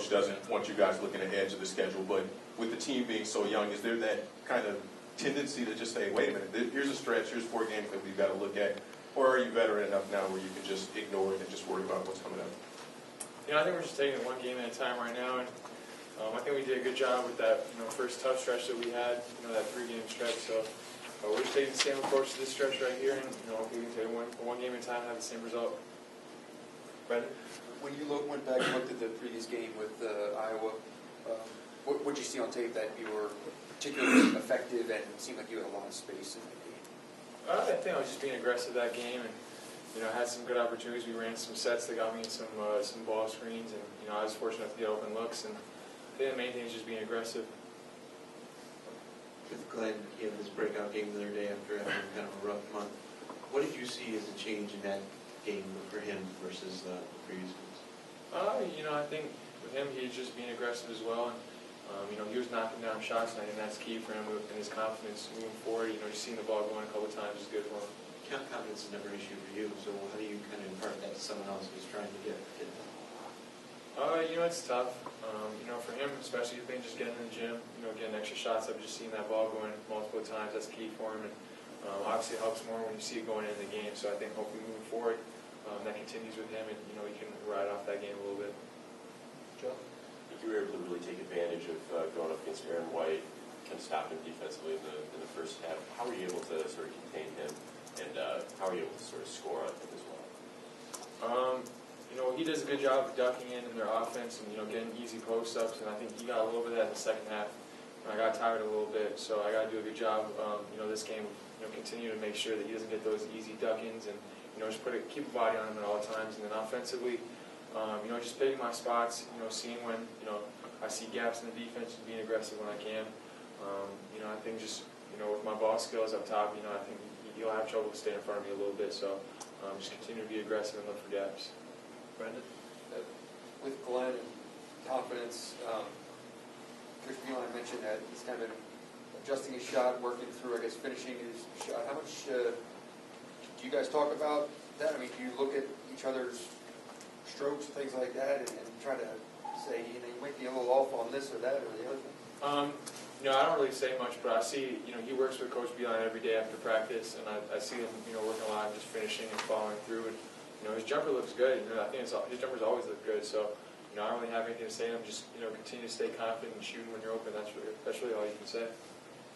coach doesn't want you guys looking ahead to the schedule, but with the team being so young, is there that kind of tendency to just say, wait a minute, here's a stretch, here's 4 games that we've got to look at, or are you veteran enough now where you can just ignore it and just worry about what's coming up? You know, I think we're just taking it one game at a time right now, and I think we did a good job with that, first tough stretch that we had, that 3-game stretch. So we're just taking the same approach to this stretch right here, and hopefully we can take it one game at a time and have the same result. Brendan? When you went back and looked at the previous game with Iowa, what did you see on tape that you were particularly effective and it seemed like you had a lot of space in the game? I think I was just being aggressive that game, and had some good opportunities. We ran some sets that got me some ball screens, and I was fortunate enough to get open looks. And I think the main thing is just being aggressive. With Glenn, he had this breakout game the other day after having kind of a rough month. What did you see as a change in that game for him versus the previous ones? I think with him, he's just being aggressive as well. And, he was knocking down shots, and I think that's key for him and his confidence moving forward. Just seeing the ball going a couple of times is good for him. Confidence is never an issue for you, so how do you kind of impart that to someone else who's trying to get it? It's tough. For him, especially if they just get in the gym, getting extra shots up, just seeing that ball going multiple times, that's key for him. And obviously it helps more when you see it going in the game. So I think hopefully moving forward, that continues with him, and he can ride off that game a little bit. Joe? I think you were able to really take advantage of going up against Aaron White, kind of stop him defensively in the first half. How were you able to sort of contain him, and how were you able to sort of score on him as well? He does a good job of ducking in their offense and getting easy post-ups, and I think he got a little bit of that in the second half. I got tired a little bit, so I got to do a good job. This game, continue to make sure that he doesn't get those easy duck-ins, and just keep a body on him at all times. And then offensively, just picking my spots, seeing when I see gaps in the defense and being aggressive when I can. I think just with my ball skills up top, I think he'll have trouble to stay in front of me a little bit. So just continue to be aggressive and look for gaps. Brendan? With Glenn and confidence, Coach Beeline mentioned that he's kind of adjusting his shot, working through, finishing his shot. How much do you guys talk about that? Do you look at each other's strokes and things like that and try to say, you might be a little off on this or that or the other thing? I don't really say much, but I see, he works with Coach Beeline every day after practice, and I see him, working a lot and just finishing and following through. And, his jumper looks good. I think his jumpers always look good. So, I don't really have anything to say to him. Just, continue to stay confident and shooting when you're open. That's really all you can say.